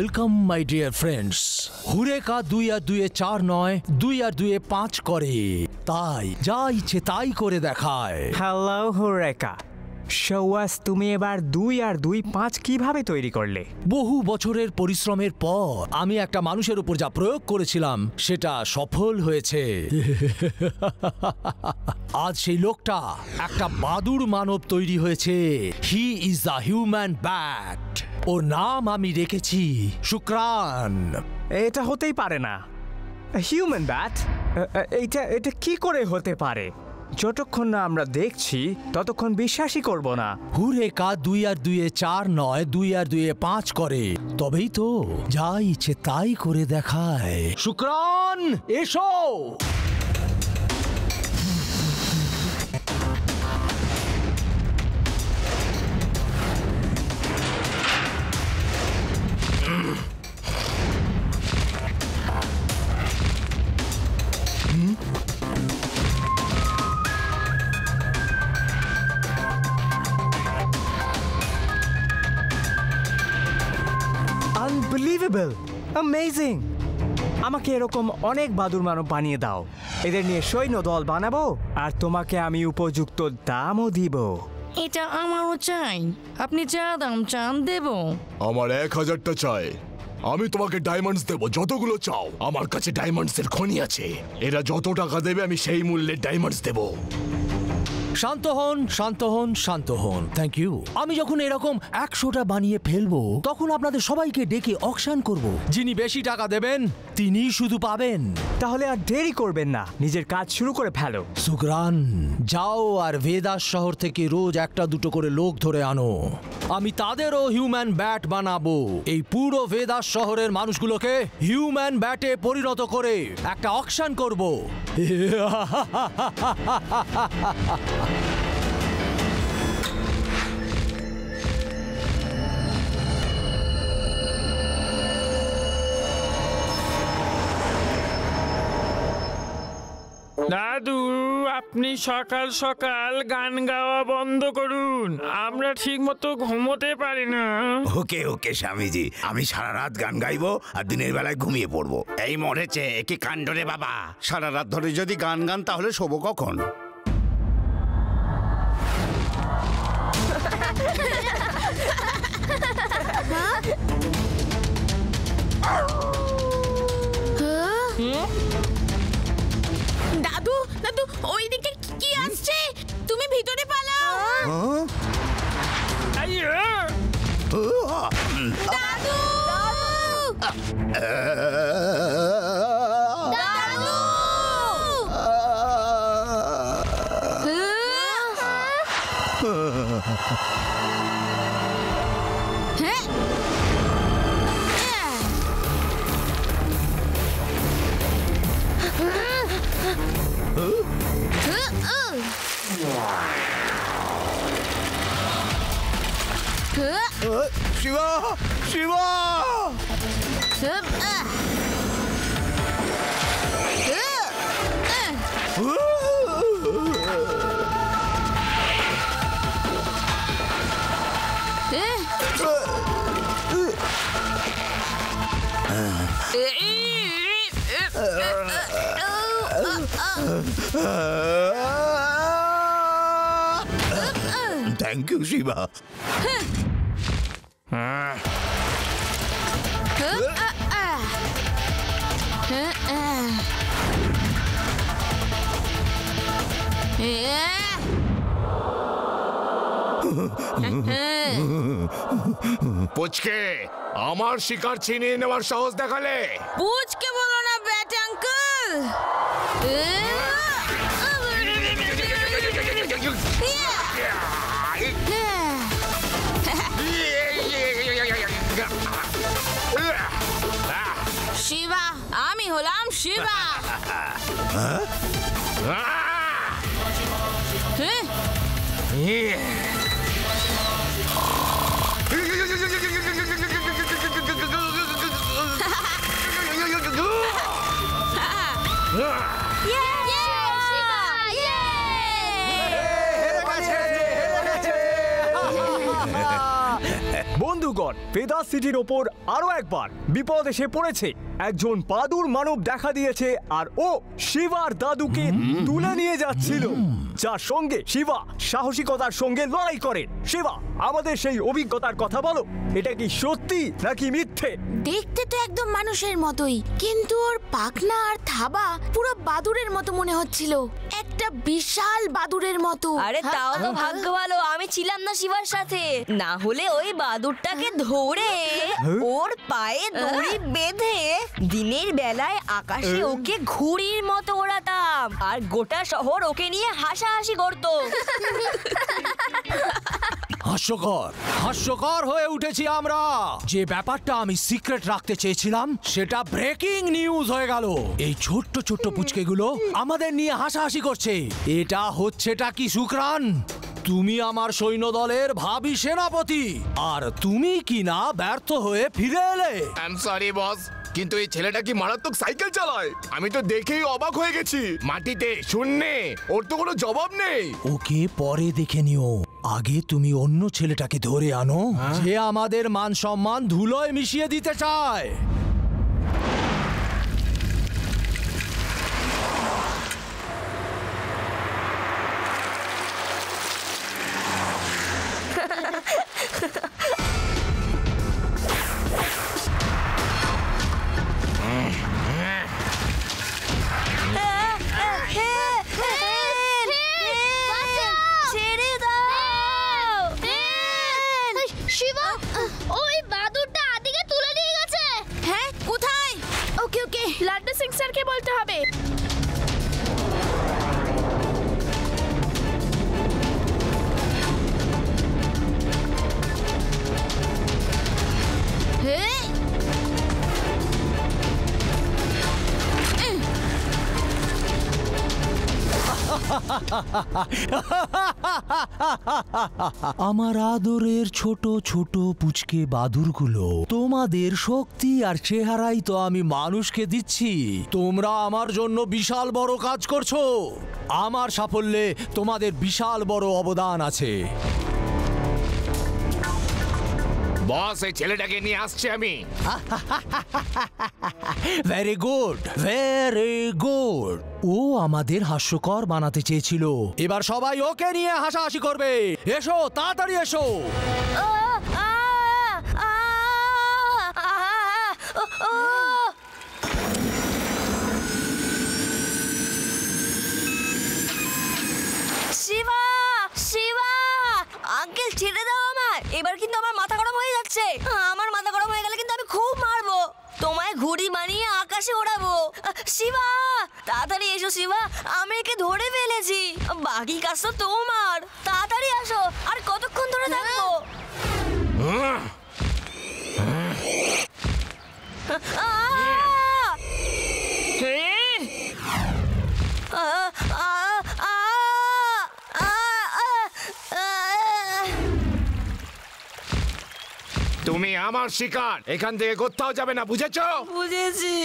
Welcome my dear friends. Eureka 2 আর 2 4 নয়, 2 আর 2 5 করে, তাই যা ইচ্ছে তাই করে দেখায়। হ্যালো হুরেকা, শোয়াস তুমি এবার 2 আর 2 5 কিভাবে তৈরি করলে? বহু বছরের পরিশ্রমের পর আমি একটা মানুষের উপর যা প্রয়োগ করেছিলাম সেটা সফল হয়েছে। আজ সেই লোকটা একটা বাদুড় মানব তৈরি হয়েছে। He is the human bat. ওর নাম আমি রেখেছি শুক্রান। এটা হতেই পারে না। Human bat? এটা কি করে হতে পারে? যতক্ষণ না আমরা দেখছি ততক্ষণ বিশ্বাসই করব না। হুরেকা 2 আর 2 4 নয়, 2 আর 2 5 করে, তবেই তো যা ইচ্ছে তাই করে দেখায়। শুক্রান এসো। Unbelievable, amazing. আমাকে এরকম অনেক বাদুড় মানব বানিয়ে দাও। এদের নিয়ে সৈন্য দল বানাবো আর তোমাকে আমি উপযুক্ত দামও দিব। এটা আমারও চাই। আপনি যা দাম চান দেব। আমার 1000টা চাই। আমি তোমাকে ডায়মন্ডস দেব যতগুলো চাও। আমার কাছে ডায়মন্ডসের খনি আছে। এরা যত টাকা দেবে আমি সেই মূল্যে ডায়মন্ডস দেব। শান্ত হন, শান্ত হন, শান্ত হন। Thank you. আমি যখন এরকম 100টা বানিয়ে ফেলবো তখন আপনাদের সবাইকে ডেকে অকশন করব। যিনি বেশি টাকা দেবেন তিনিই শুধু পাবেন। তাহলে আর দেরি করবেন না, নিজের কাজ শুরু করে ফেলো। শুক্রান, যাও আর ভেদাস শহর থেকে রোজ 1-2 করে লোক ধরে আনো। আমি তাদেরও হিউম্যান ব্যাট বানাবো। এই পুরো ভেদাস শহরের মানুষগুলোকে হিউম্যান ব্যাটে পরিণত করে একটা অকশন করব। দাদু, আপনি সকাল সকাল গান গাওয়া বন্ধ করুন। আমরা ঠিক মতো ঘুমোতে পারি না। ওকে ওকে স্বামীজি, আমি সারা রাত গান গাইবো আর দিনের বেলায় ঘুমিয়ে পড়বো। এই মরেছে কি কাণ্ড রে বাবা! সারা রাত ধরে যদি গান গান তাহলে শোবো কখন? দাদু, দাদু, ওইদিকে কি আসছে? তুমি ভিতরে পালাও। দাদু! দাদু! হ্যাঁ? শিবা, শিবা! Thank you Shiva. পুচকে, আমার শিকার ছিনিয়ে নেওয়ার সাহস দেখালে। পুচকে বলো না ব্যাট আঙ্কেল। শিবা, আমি হলাম শিবা। বন্ধুগণ, ভেদাস সিটির ওপর আরো একবার বিপদ এসে পড়েছে। একজন বাদুর মানব দেখা দিয়েছে আর ও শিবার দাদুকে তুলে নিয়ে যাচ্ছিল, যার সঙ্গে শিবা সাহসিকতার সঙ্গে লড়াই করে। শিবা, আমাদের সেই অভিজ্ঞতার কথা বলো, এটা কি সত্যি নাকি মিথ্যে? দেখতে তো একদম মানুষের মতোই, কিন্তু ওর পাখনা আর থাবা পুরো বাদুড়ের মতো মনে হচ্ছিল, একটা বিশাল বাদুড়ের মতো। আরে তাও তো ভাগ্য ভালো আমি ছিলাম না শিবার সাথে, না হলে ওই বাদুরটাকে ধরে ওর পায়ে দড়ি বেঁধে দিনের বেলায় আকাশে ওকে ঘুড়ির মতো ওড়াতাম, আর গোটা শহর ওকে নিয়ে হাসাহাসি করতো। হাস্যকর হাস্যকর হয়ে উঠেছি আমরা। যে ব্যাপারটা আমি সিক্রেট রাখতে চেয়েছিলাম সেটা ব্রেকিং নিউজ হয়ে গেল। এই ছোট্ট ছোট্ট পুচকেগুলো আমাদের নিয়ে হাসাহাসি করছে। এটা হচ্ছেটা কি শুক্রান? তুমি আমার সৈন্যদলের ভাবী সেনাপতি, আর তুমি কি না ব্যর্থ হয়ে ফিরে এলে। আই এম সরি বস, কিন্তু এই ছেলেটা কি মারাত্মক সাইকেল চালায়। আমি তো দেখেই অবাক হয়ে গেছি। মাটিতে শূন্যে, ওর তো কোনো জবাব নেই। ওকে পরে দেখে নিও, আগে তুমি অন্য ছেলেটাকে ধরে আনো যে আমাদের মান সম্মান ধুলোয় মিশিয়ে দিতে চায়। শিবা, ওই বাদুরটা আদিকে তুলে নিয়ে গেছে। হ্যাঁ, কোথায়? ওকে ওকে, লাড্ডু সিং স্যারকে বলতে হবে। আমার আদরের ছোট ছোট পুচকে বাদুরগুলো, তোমাদের শক্তি আর চেহারাই তো আমি মানুষকে দিচ্ছি। তোমরা আমার জন্য বিশাল বড় কাজ করছো। আমার সাফল্যে তোমাদের বিশাল বড় অবদান আছে। বস, এই ছেলেটাকে নিয়ে আসছে আমি। Very good, very good. ও আমাদের হাস্যকর বানাতে চেয়েছিল, এবার সবাই ওকে নিয়ে হাসাহাসি করবে। এসো, তাড়াতাড়ি এসো। শিবা, শিবা, আঙ্কেল ছেড়ে দাও আমার। এবার কিন্তু আমার মাথা গরম হয়ে যাচ্ছে। আমার মাথা গরম হয়ে গেলে কিন্তু আমি খুব মারবো তোমায়, ঘুড়ি বানিয়ে আকাশে ওড়াবো। শিবা, তাড়াতাড়ি এসো শিবা, আমি একে ধরে ফেলেছি। বাকি কাজ তো তোমার, তাড়াতাড়ি আসো। আর কতক্ষণ ধরে থাকবো? তুমি আমার শিকার, এখান থেকে কোথাও যাবে না, বুঝেছো? বুঝেছি।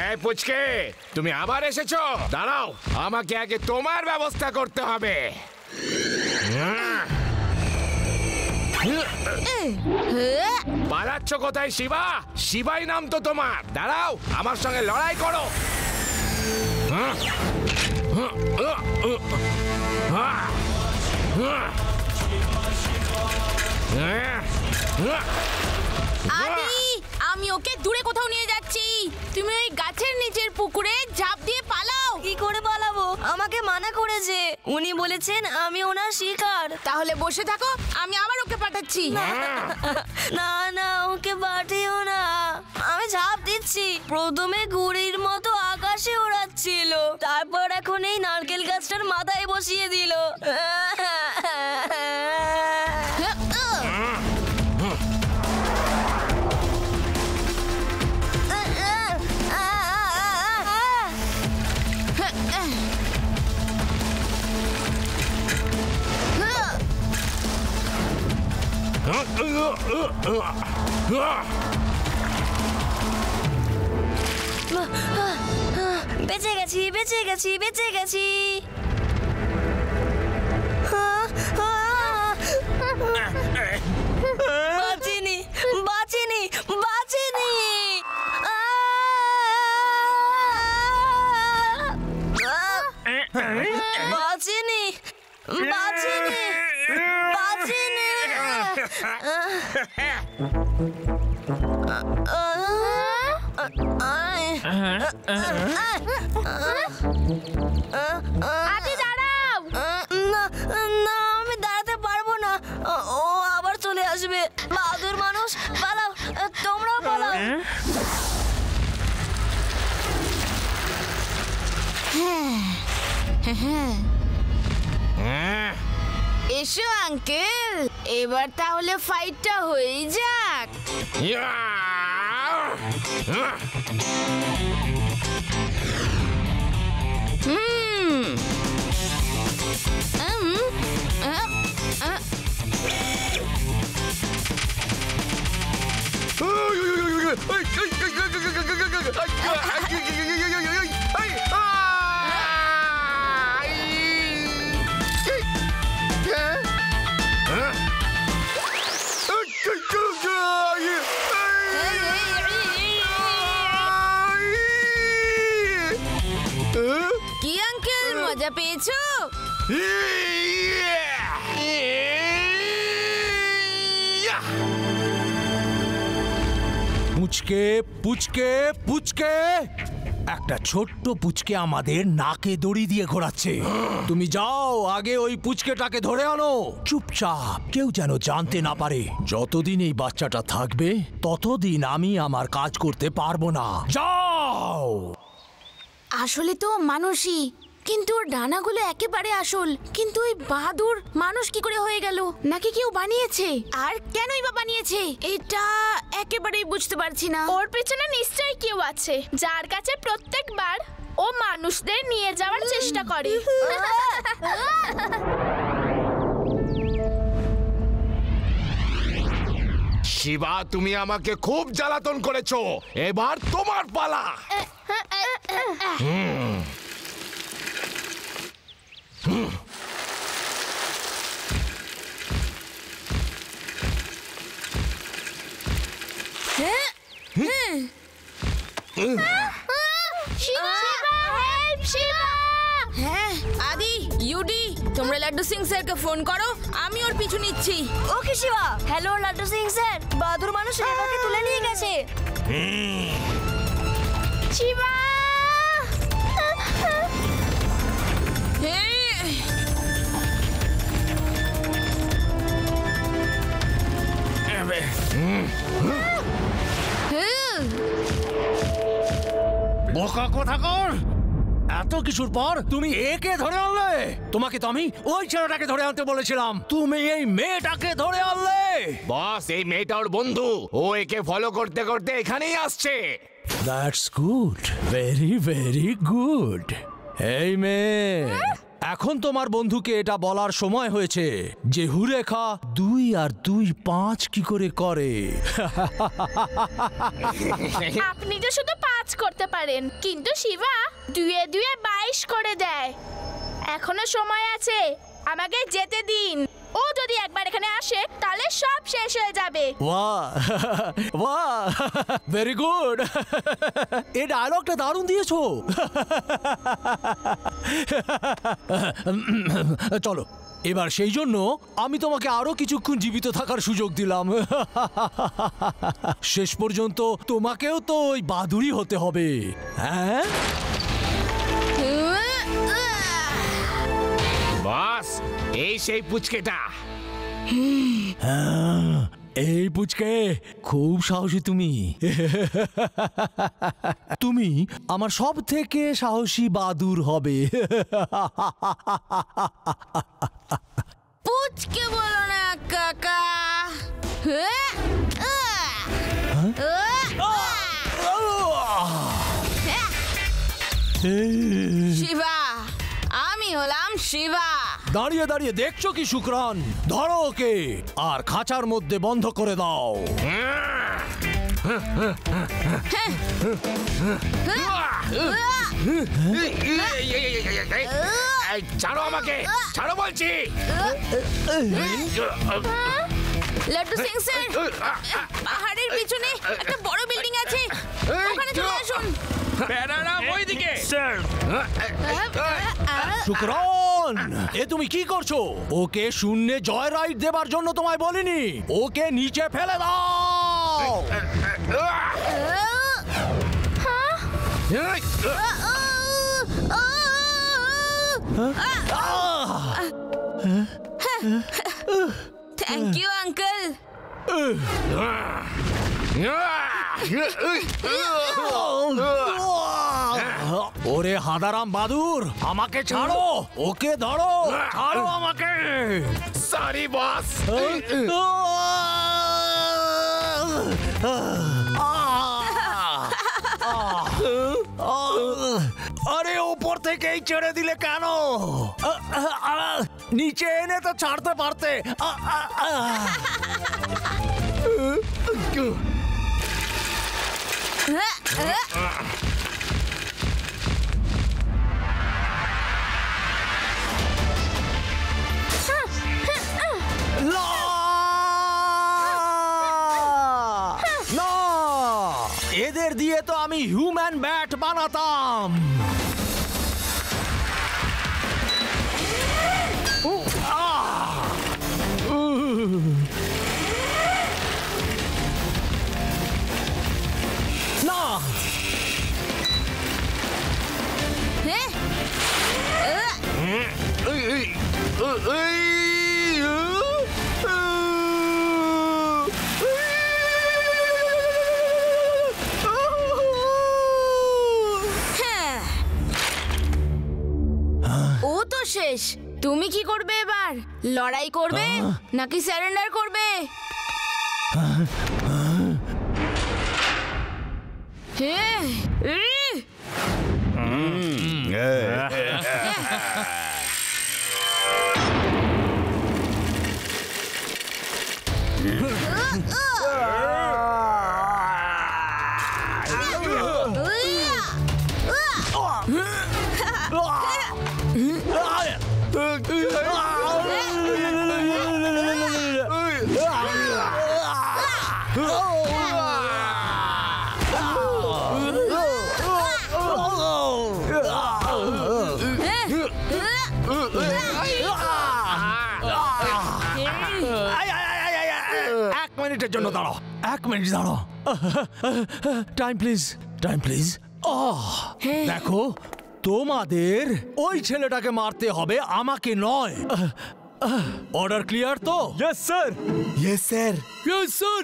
এই পুচকে, তুমি আবার এসেছো? দাঁড়াও, আমাকে আগে তোমার ব্যবস্থা করতে হবে। পালাচ্ছ কোথায় শিবা? শিবাই নাম তো তোমার। দাঁড়াও, আমার সঙ্গে লড়াই করো। আদি, আমি ওকে দূরে কোথাও নিয়ে যাচ্ছি। তুমি ওই গাছের নিচের পুকুরে ঝাঁপ দিয়ে পালাও। কি করে পালাবো? আমাকে মানা করেছে, উনি বলেছেন আমি ওনার শিকার। তাহলে বসে থাকো, আমি আবার ওকে পাঠাচ্ছি। না না, ওকে পাঠিও না। আমি ঝাঁপ দিচ্ছি। প্রথমে ঘুড়ির মতো আকাশে ওড়াচ্ছিল, তারপর এখন এই নারকেল গাছটার মাথায় বসিয়ে দিল। বেঁচে গেছি, বেঁচে গেছি, বেঁচে গেছি। আদি দাঁড়াও। না না, আমি দাঁড়াতে পারবো না। ও আবার চলে আসবে। বাহাদুর মানুষ, পালাও, তোমরাও পালাও। এসো আঙ্কেল, এবার তাহলে ফাইটটা হয়ে যাক। কি আঙ্কেল, মজা পেয়েছো? পুচকে পুচকে পুচকে, একটা ছোট্ট পুচকে আমাদের নাকে দড়ি দিয়ে ঘোরাচ্ছে। তুমি যাও, আগে ওই পুচকেটাকে ধরে আনো চুপচাপ, কেউ যেন জানতে না পারে। যতদিন এই বাচ্চাটা থাকবে ততদিন আমি আমার কাজ করতে পারবো না। যাও। আসলে তো মানুষই, কিন্তু ওর ডানাগুলো একেবারে আসল। কিন্তু ওই বাহাদুর মানুষ কি করে হয়ে গেল? নাকি কেউ বানিয়েছে? আর কেনই বা বানিয়েছে এটা একেবারেই বুঝতে পারছি না। ওর পেছনে নিশ্চয়ই কেউ আছে, যার কাছে প্রত্যেকবার ও মানুষদের নিয়ে যাওয়ার চেষ্টা করে। শিবা, তুমি আমাকে খুব জ্বালাতন করেছো, এবার তোমার পালা। হ্যাঁ আদি, ইউডি, তোমরা লাড্ডু সিং স্যারকে ফোন করো, আমি ওর পিছু নিচ্ছি। ওকে শিবা। হ্যালো লাড্ডু সিং স্যার, বাহাদুর মানুষ রেবাকে তুলে নিয়ে গেছে। শিবা, বোকা কোথাকার! এত কিছুর পর তুমি একে ধরে আনলে? তোমাকে তো আমি ওই ছেলেটাকে ধরে আনতে বলেছিলাম, তুমি এই মেয়েটাকে ধরে আনলে। বস, এই মেয়েটা ওর বন্ধু, ও একে ফলো করতে করতে এখানেই আসছে। That's good, very very good. এই মেয়ে, এখন তোমার বন্ধুকে এটা বলার সময় হয়েছে যে হুরেখা 2 আর 2 5 কি করে করে। আপনি তো শুধু 5 করতে পারেন, কিন্তু শিবা 2 এ 2 22 করে দেয়। এখনো সময় আছে, আমাকে যেতে দিন। ও যদি একবার এখানে আসে তাহলে সব শেষ হয়ে যাবে। বাহ বাহ, ভেরি গুড। এই ডায়লগটা দারুণ দিয়েছো। চলো, এবার সেই জন্য আমি তোমাকে আরো কিছুক্ষণ জীবিত থাকার সুযোগ দিলাম। শেষ পর্যন্ত তোমাকেও তো ওই বাদুড়ি হতে হবে, হ্যাঁ? বস, এই সেই পুচকেটা। এই পুচকে, খুব সাহসী তুমি। তুমি আমার সব থেকে সাহসী বাদুর হবে। পুচকে বলো না কাকা। শিবা, আমি হলাম শিবা। দাঁড়িয়ে দাঁড়িয়ে দেখছো কি শুক্রান? ধরো ওকে আর খাঁচার মধ্যে বন্ধ করে দাও। ছাড়ো আমাকে, ছাড়ো বলছি। লাড্ডু সিং স্যার, পাহাড়ের পিছনে একটা বড় বিল্ডিং আছে, ওখানে চলে আসুন। স্যার, শুক্রান, এ তুমি কি করছো? ওকে শূন্যে জয় রাইড দেবার জন্য তোমায় বলিনি, ওকে নিচে ফেলে দাও। Thank you uncle. ওরে হাদারাম বাদুর, আমাকে ছাড়ো, ওকে ধরো, ছাড়ো আমাকে। Sorry boss. আরে ওপর থেকেই ছেড়ে দিলে কেন? নিচে এনে তো ছাড়তে পারতে। না, এদের দিয়ে তো আমি হিউম্যান ব্যাট বানাতাম। না, ও তো শেষ। তুমি কি করবে এবার? লড়াই করবে নাকি স্যারেন্ডার করবে? এক মিনিটের জন্য দাঁড়াও, এক মিনিট দাঁড়াও। Time please, time please. দেখো, তোমাদের ওই ছেলেটাকে মারতে হবে, আমাকে নয়। অর্ডার ক্লিয়ার তো? Yes sir. Yes sir, yes sir.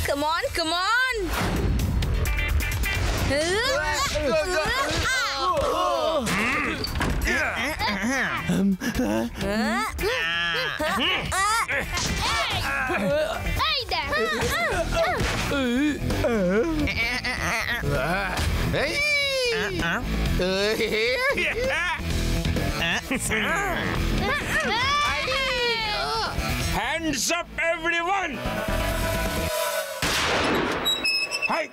Come on, come on. এই দেখ, Hands up, everyone! Hey!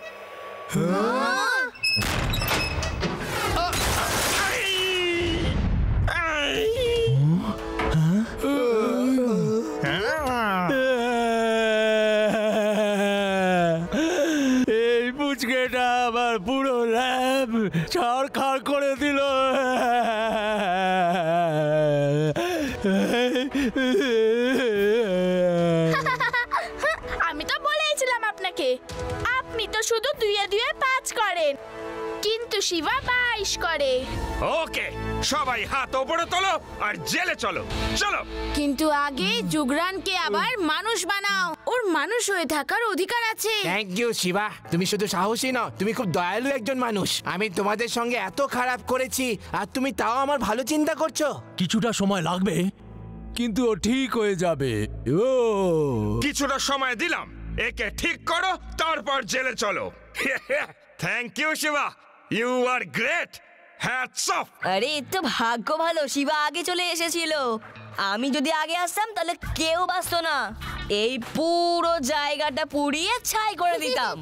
এই পুচকেটা আবার পুরো ল্যাব ছাড়খাড় করে দিল। আমি তো বলেইছিলাম আপনাকে, আপনি তো শুধু 2-5 করেন, কিন্তু শিবা 22 করে। ওকে, সবাই হাত ওপরে তোলো আর জেলে চলো, চলো। কিন্তু আগে যুগরানকে আবার মানুষ বানাও, ওর মানুষ হয়ে থাকার অধিকার আছে। থ্যাংক ইউ শিবা, তুমি শুধু সাহসী নও, তুমি খুব দয়ালু একজন মানুষ। আমি তোমাদের সঙ্গে এত খারাপ করেছি আর তুমি তাও আমার ভালো চিন্তা করছো। কিছুটা সময় লাগবে, কিন্তু ও ঠিক হয়ে যাবে। ও কিছুটা সময় দিলাম, একে ঠিক করো, তারপর জেলে চলো। Thank you Shiva, you are great, hats off. আরে এ তো ভাগ্য ভালো, শিবা আগে চলে এসেছিল। আমি যদি আগে আসতাম তাহলে কেউ বাঁচতো না। এই পুরো জায়গাটা পুড়িয়ে ছাই করে দিতাম।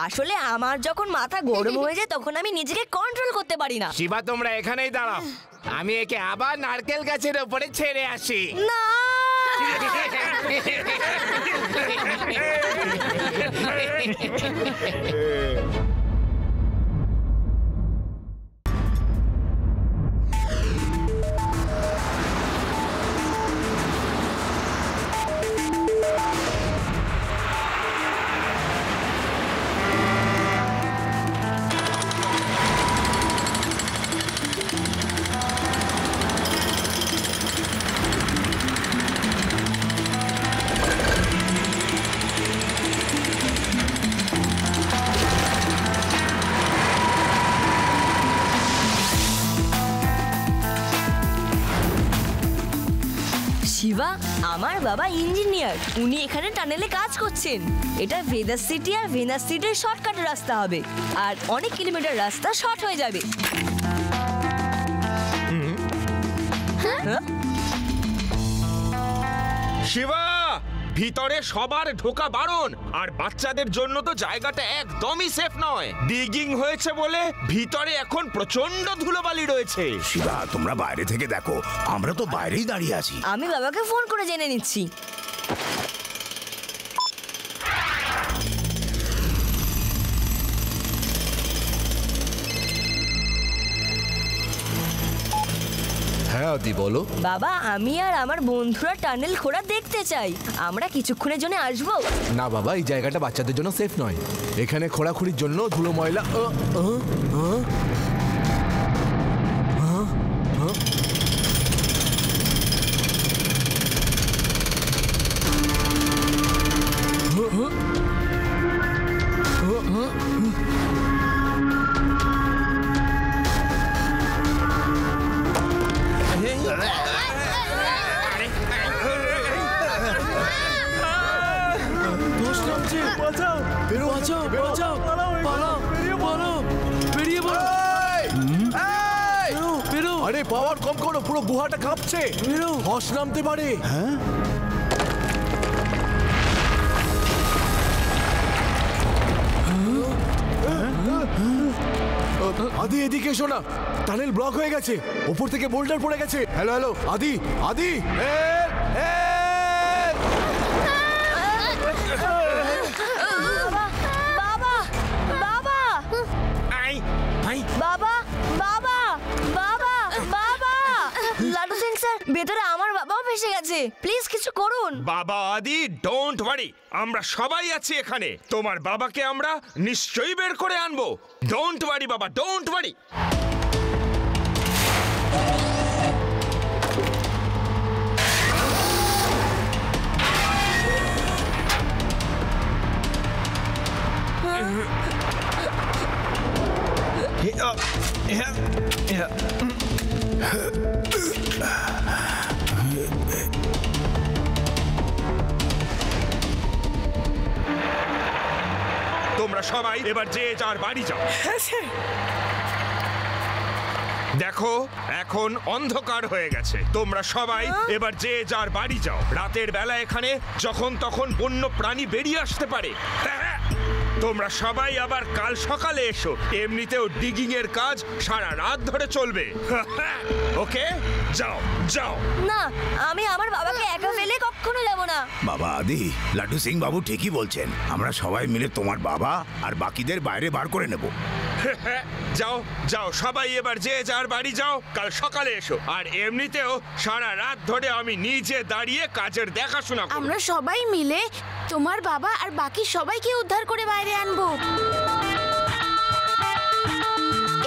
আসলে আমার যখন মাথা গরম হয়ে যায় তখন আমি নিজেকে কন্ট্রোল করতে পারি না। শিবা তোমরা এখানেই দাঁড়াও, আমি একে আবার নারকেল গাছের ওপরে ছেড়ে আসি। না শিবা, আমার বাবা ইঞ্জিনিয়ার, উনি এখানে টানেলে কাজ করছেন। এটা ভেদাস সিটি আর ভেনাস সিটির শর্টকাট রাস্তা হবে, আর অনেক কিলোমিটার রাস্তা শর্ট হয়ে যাবে। শিবা, ভিতরে সবার ঢোকা বারণ, আর বাচ্চাদের জন্য তো জায়গাটা একদমই সেফ নয়। ডিগিং হয়েছে বলে ভিতরে এখন প্রচন্ড ধুলোবালি রয়েছে। শিবা, তোমরা বাইরে থেকে দেখো, আমরা তো বাইরেই দাঁড়িয়ে আছি। আমি বাবাকে ফোন করে জেনে নিচ্ছি। হ্যাঁ আদি, বলো। বাবা, আমি আর আমার বন্ধুরা টানেল খোঁড়া দেখতে চাই। আমরা কিছুক্ষণের জন্য আসবো। না বাবা, এই জায়গাটা বাচ্চাদের জন্য সেফ নয়। এখানে খোঁড়াখুড়ির জন্য ধুলো ময়লা। আরে পাওয়ার কম করো, পুরো গুহাটা কাঁপছে। ধস নামতে পারে। হ্যাঁ, আদি এদিকে এসো না, টানেল ব্লক হয়ে গেছে, উপর থেকে বোল্ডার পড়ে গেছে। হ্যালো হ্যালো, আদি আদি, বাবা, বাবা, বাবা, বাবা! লাড্ডু সিং স্যার, ভেতরে আমার বাবাও ফেসে গেছে। প্লিজ কিছু করুন। বাবা আদি, ডোন্ট ওয়ারি, আমরা সবাই আছি এখানে। তোমার বাবাকে আমরা নিশ্চয়ই বের করে আনবো। ডোন্ট ওয়ারি বাবা, ডোন্ট ওয়ারি। তোমরা সবাই এবার যে যার বাড়ি যাও। দেখো, এখন অন্ধকার হয়ে গেছে। তোমরা সবাই এবার যে যার বাড়ি যাও। রাতের বেলা এখানে যখন তখন বন্য প্রাণী বেরিয়ে আসতে পারে। তোমরা সবাই আবার কাল সকালে এসো। এমনিতেও ডিগিং এর কাজ সারা রাত ধরে চলবে। ওকে, যাও যাও। না, আমি আমার বাবাকে একা ফেলে কখনো যাব না। বাবা আদি, লাড্ডু সিং বাবু ঠিকই বলছেন। আমরা সবাই মিলে তোমার বাবা আর বাকিদের বাইরে বার করে নেব। যাও যাও, সবাই এবার যে যার বাড়ি যাও। কাল সকালে এসো। আর এমনিতেও সারা রাত ধরে আমি নিজে দাঁড়িয়ে কাজের দেখাশোনা করব। আমরা সবাই মিলে তোমার বাবা আর বাকি সবাইকে উদ্ধার করে বাইরে আনবো।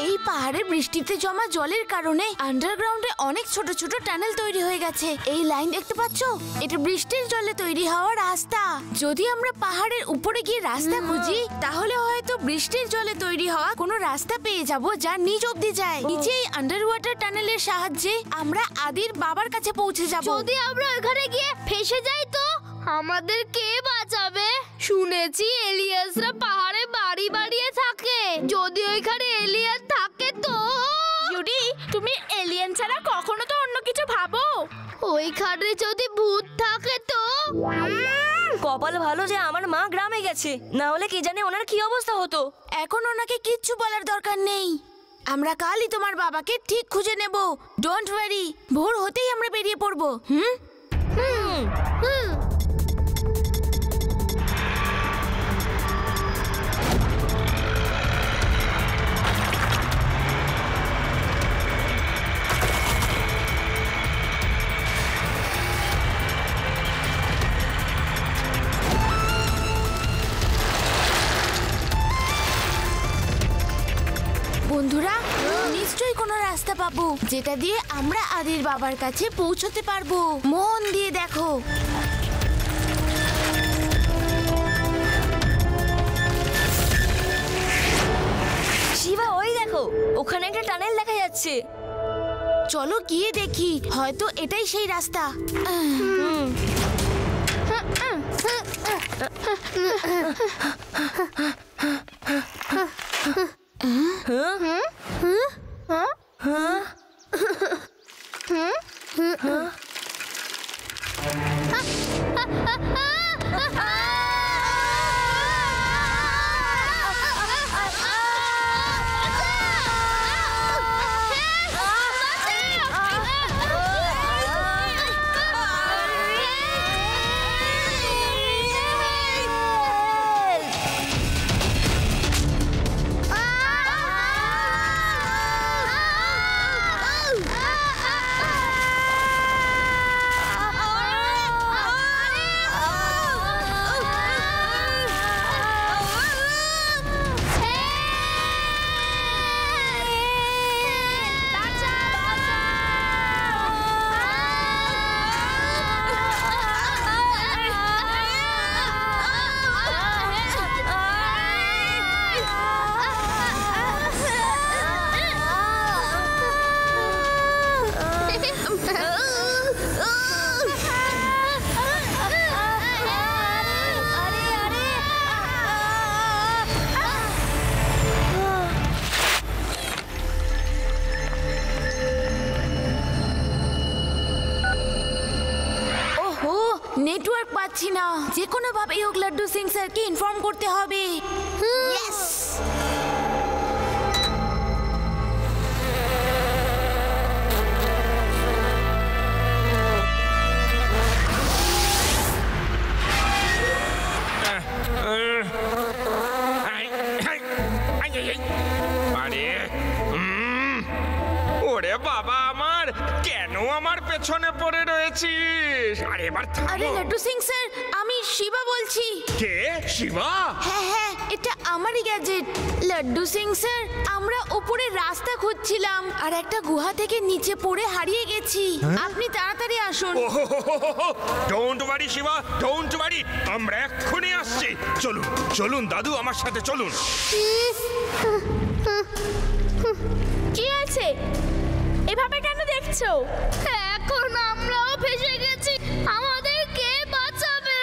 এই পাহাড়ে বৃষ্টিতে জমা জলের কারণে আন্ডারগ্রাউন্ডে অনেক ছোট ছোট টানেল তৈরি হয়ে গেছে। এই লাইন দেখতে পাচ্ছো? এটা বৃষ্টির জলে তৈরি হওয়া রাস্তা। যদি আমরা পাহাড়ের উপরে গিয়ে রাস্তা খুঁজি, তাহলে হয়তো বৃষ্টির জলে তৈরি হওয়া কোনো রাস্তা পেয়ে যাব যা নিচ অব্দি যায়। নিচে এই আন্ডার ওয়াটার টানেলের সাহায্যে আমরা আদির বাবার কাছে পৌঁছে যাব। যদি আমরা ওখানে গিয়ে ফেসে যাই তো আমাদের কে বাঁচাবে? শুনেছি এলিয়াসরা পাহাড়ে বাড়ি বাড়িয়ে থাকে। যদি ওইখানে এলিয়ান থাকে তো? জুডি, তুমি এলিয়ান ছাড়া কখনো তো অন্য কিছু ভাবো? ওইখানে যদি ভূত থাকে তো? কপাল ভালো যে আমার মা গ্রামে গেছে, না হলে কি জানে ওনার কি অবস্থা হতো। এখন ওনাকে কিচ্ছু বলার দরকার নেই। আমরা কালই তোমার বাবাকে ঠিক খুঁজে নেব। ডোন্ট ওয়ারি, ভোর হতেই আমরা বেরিয়ে পড়বো। হুম হুম হুম। বন্ধুরা, নিশ্চয়ই কোনো রাস্তা পাবো যেটা দিয়ে আমরা আদির বাবার কাছে পৌঁছতে পারবো। মন দিয়ে দেখো। শিবা, ওই দেখো, ওখানে একটা টানেল দেখা যাচ্ছে। চলো গিয়ে দেখি, হয়তো এটাই সেই রাস্তা। নেটওয়ার্ক পাচ্ছি না, যে কোনো ভাবেই হোক লাড্ডু সিং স্যারকে ইনফর্ম করতে হবে। ইয়েস। ওরে বাবা আমার, কেন আমার পেছনে পড়ে রয়েছিস? আরে এবার আরে লাড্ডু সিং স্যার, আমি শিবা বলছি। কে? শিবা? হ্যাঁ হ্যাঁ, এটা আমারই গ্যাজেট। লাড্ডু সিং স্যার, আমরা উপরে রাস্তা খুঁজছিলাম আর একটা গুহা থেকে নিচে পড়ে হারিয়ে গেছি। আপনি তাড়াতাড়ি আসুন। Don't worry Shiva, don't worry, আমরা এক্ষুনি আসছি। চলুন চলুন দাদু, আমার সাথে চলুন। কি আছে? এভাবে কেন দেখছো? এখন আমরাও ফেসে গেছি, আমাদের কে বাঁচাবে?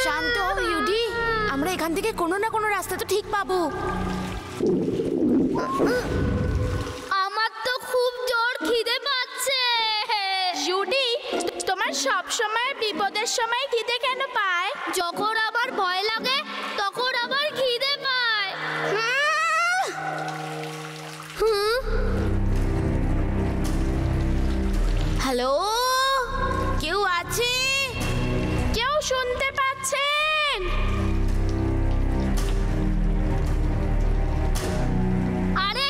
শান্ত হও ইউডি, আমরা এখান থেকে কোনো না কোনো রাস্তা তো ঠিক পাবো। আমার তো খুব জোর খিদে পাচ্ছে। ইউডি, তোমার সব সময় বিপদের সময় খিদে কেন পায়? যখন আবার ভয় লাগে তখন আবার খিদে পায়। হ্যালো, কেউ আছে? কেউ শুনতে পাচ্ছেন? আরে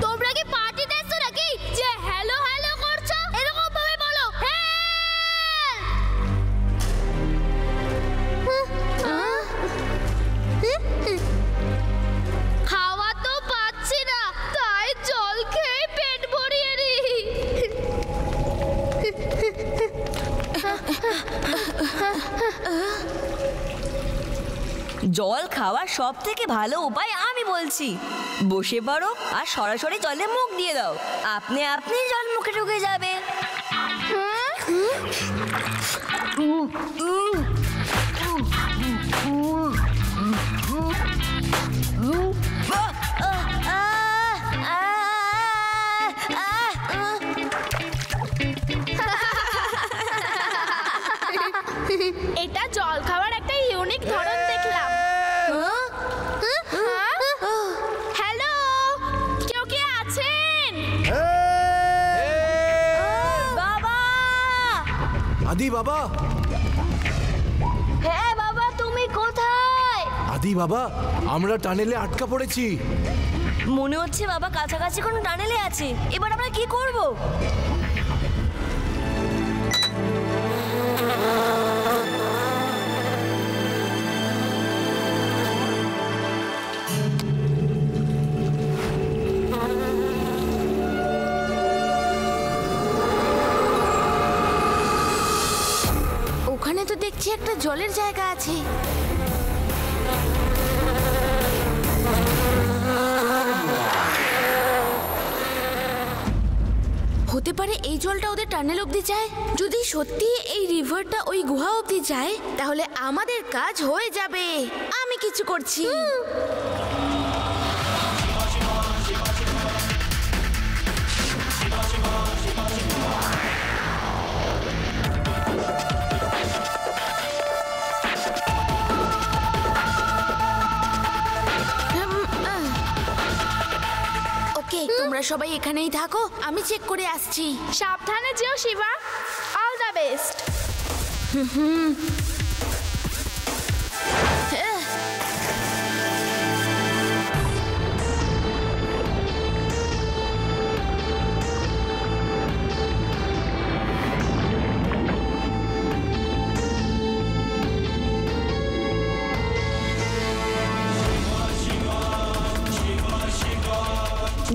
তোমরা কি পার্টি দেখছো নাকি যে হ্যালো হ্যালো করছো? এরকম ভাবে বলো খাওয়া তো পাচ্ছি না, তাই জল খেয়ে পেট ভরিয়ে নি। জল খাওয়ার সব থেকে ভালো উপায় আমি বলছি। বসে পড়ো আর সরাসরি জলে মুখ দিয়ে দাও, আপনি আপনি জল মুখে ঢুকে যাবে। এটা জল খাওয়ার একটা ইউনিক ধরন দেখলাম। হ্যালো, কেউ কি আছেন? বাবা! আদি বাবা! হ্যাঁ বাবা, তুমি কোথায়? আদি বাবা, আমরা টানেলে আটকা পড়েছি। মনে হচ্ছে বাবা কাছাকাছি কোনো টানেলে আছে। এবার আমরা কি করব? ওখানে তো দেখছি একটা জলের জায়গা আছে। পারে এই জলটা ওদের টানেল অবধি যায়? যদি সত্যি এই রিভারটা ওই গুহা অবধি যায় তাহলে আমাদের কাজ হয়ে যাবে। আমি কিছু করছি। ওকে, তোমরা সবাই এখানেই থাকো, আমি চেক করে আসছি। সাবধানে যেও শিবা। All the best.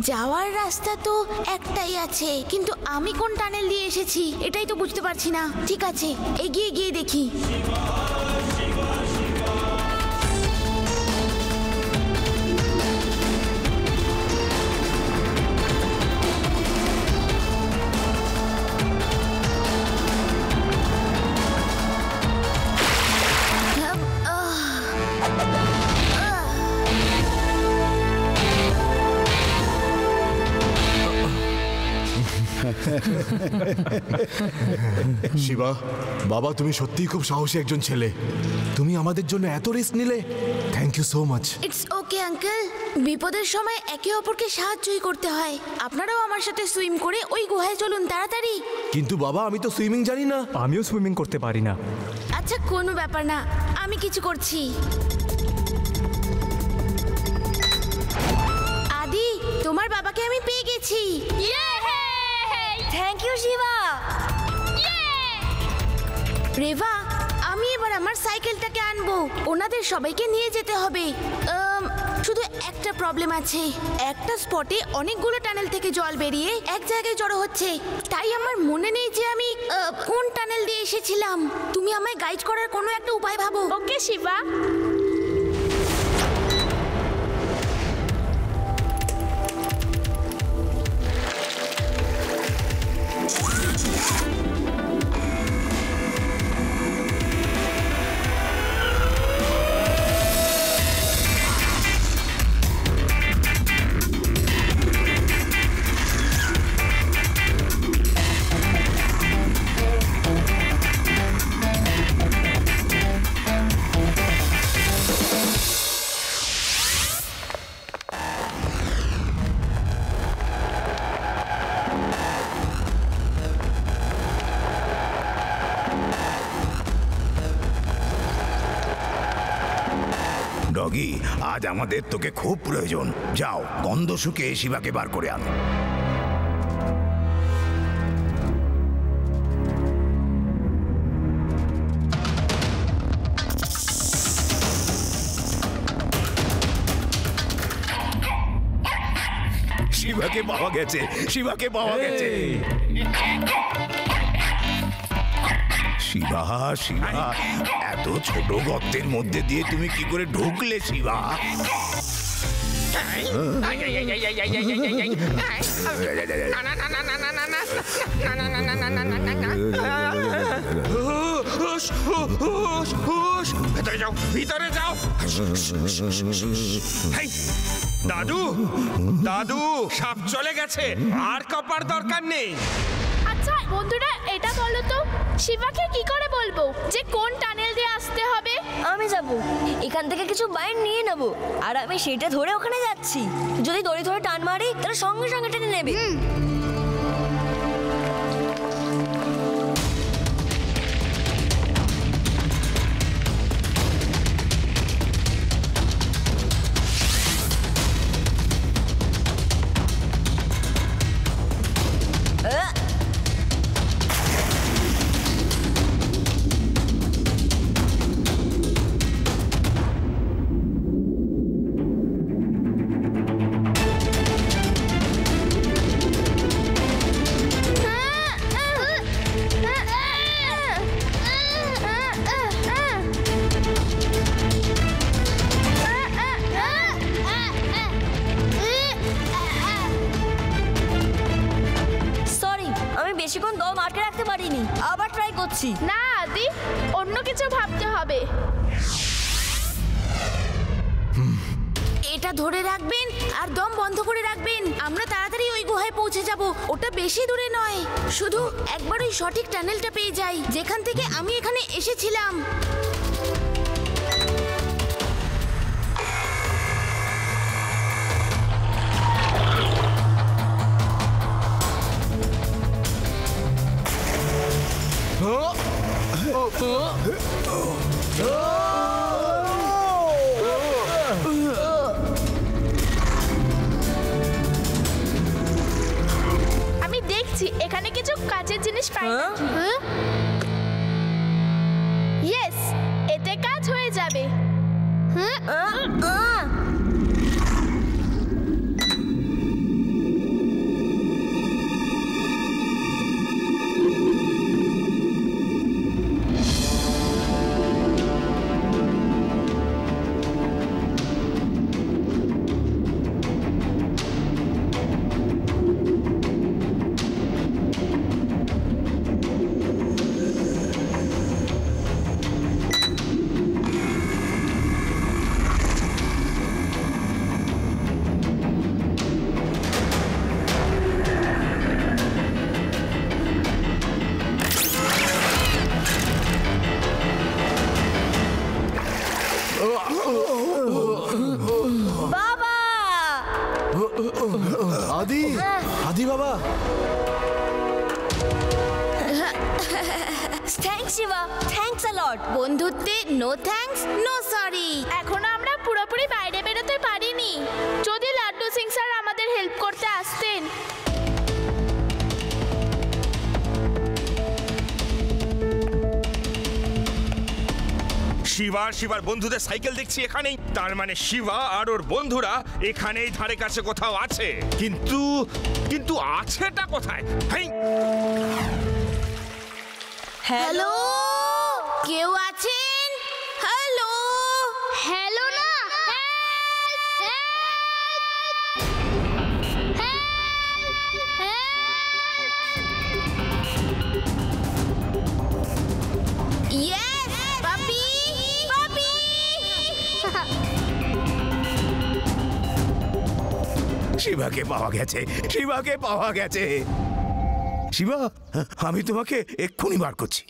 যাওয়ার রাস্তা তো একটাই আছে, কিন্তু আমি কোন টানেল দিয়ে এসেছি এটাই তো বুঝতে পারছি না। ঠিক আছে, এগিয়ে গিয়ে দেখি। শিবা, বাবা তুমি সত্যিই খুব সাহসী একজন ছেলে। তুমি আমাদের জন্য এত রিস্ক নিলে, thank you so much. It's okay uncle, বিপদের সময় একে অপরকে সাহায্যই করতে হয়। আপনারাও আমার সাথে সুইম করে ওই গুহায় চলুন তাড়াতাড়ি। কিন্তু বাবা, আমি তো সুইমিং জানি না। আমিও সুইমিং করতে পারি না। আচ্ছা, কোনো ব্যাপার না, আমি কিছু করছি। আদি, তোমার বাবাকে আমি পেয়ে গেছি। Thank you Shiba. রেভা, আমি এবার আমার সাইকেলটাকে আনবো। ওনাদের সবাইকে নিয়ে যেতে হবে। শুধু একটা প্রবলেম আছে, একটা স্পটে অনেকগুলো টানেল থেকে জল বেরিয়ে এক জায়গায় জড়ো হচ্ছে। তাই আমার মনে নেই যে আমি কোন টানেল দিয়ে এসেছিলাম। তুমি আমায় গাইড করার কোনো একটা উপায় ভাবো। ওকে শিবা। ডগি, আজ আমাদের তোকে খুব প্রয়োজন। যাও, গন্ধ শুকে শিবাকে বার করে আনো। শিবাকে পাওয়া গেছে, শিবাকে পাওয়া গেছে। শিবা, শিবা, এত ছোট গর্তের মধ্যে দিয়ে তুমি কি করে ঢুকলে শিবা? ভিতরে যাও, ভিতরে যাও। দাদু, দাদু, সাপ চলে গেছে, আর কাপার দরকার নেই। আচ্ছা বন্ধুরা, এটা বলো তো শিবাকে কি করে বলবো যে কোন টানেল দিয়ে আসতে হবে? আমি যাব, এখান থেকে কিছু বাইর নিয়ে নেব, আর আমি সেটা ধরে ওখানে যাচ্ছি। যদি দড়ি ধরে টান মারি তাহলে সঙ্গে সঙ্গে টেনে নেবে। আবার ট্রাই করছি। না আদি, অন্য কিছু ভাবতে হবে। এটা ধরে রাখবেন আর দম বন্ধ করে রাখবেন। আমরা তাড়াতাড়ি ওই গুহায় পৌঁছে যাব। ওটা বেশি দূরে নয়, শুধু একবার ওই সঠিক টানেলটা পেয়ে যাই যেখান থেকে আমি এখানে এসেছিলাম। আমি দেখছি এখানে কিছু কাজের জিনিস পাই নাকি। ইয়েস, এতে কাজ হয়ে যাবে। বাবা! আদি, আদি বাবা। Thanks Shiva, thanks a lot. বন্ধুত্বে নো থ্যাঙ্কস নো সরি। এখনো আমরা পুরোপুরি বাইরে বেরোতে পারিনি। যদি লাড্ডু সিং স্যার আমাদের হেল্প করতে আসতেন। শিবার বন্ধুদের সাইকেল দেখছি এখানেই। তার মানে শিবা আর ওর বন্ধুরা এখানেই ধারে কাছে কোথাও আছে। কিন্তু আছেটা কোথায়? হেই, হ্যালো, কেউ আছেন? হ্যালো, হ্যালো না, ইয়েস পাপি, পাপি। শিবাকে পাওয়া গেছে, শিবাকে পাওয়া গেছে। শিবা, আমি তোমাকে এক্ষুনি বার করছি।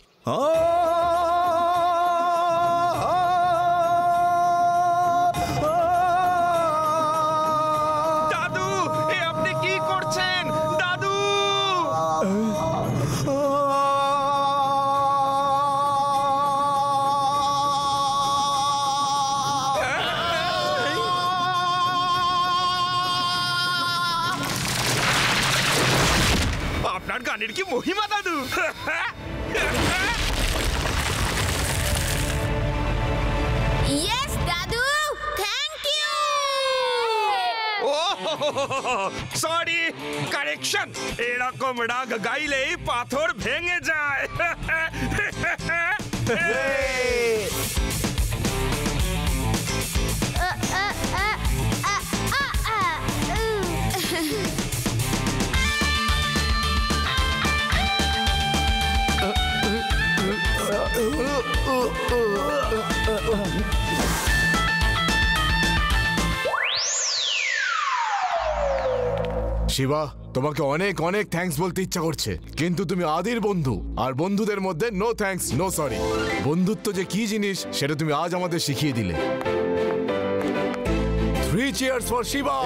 দাদু, এ আপনি কি করছেন? দাদু! আপনার গানের কি মহিমা দাদু! ইয়েস দাদু, থ্যাংক ইউ। Sorry, correction. এরকম রাগ গাইলেই পাথর ভেঙে যায়। শিবা, তোমাকে অনেক অনেক থ্যাঙ্কস বলতে ইচ্ছা করছে, কিন্তু তুমি আদির বন্ধু, আর বন্ধুদের মধ্যে নো থ্যাঙ্কস নো সরি। বন্ধুত্ব যে কি জিনিস সেটা তুমি আজ আমাদের শিখিয়ে দিলে। 3 cheers for শিবা।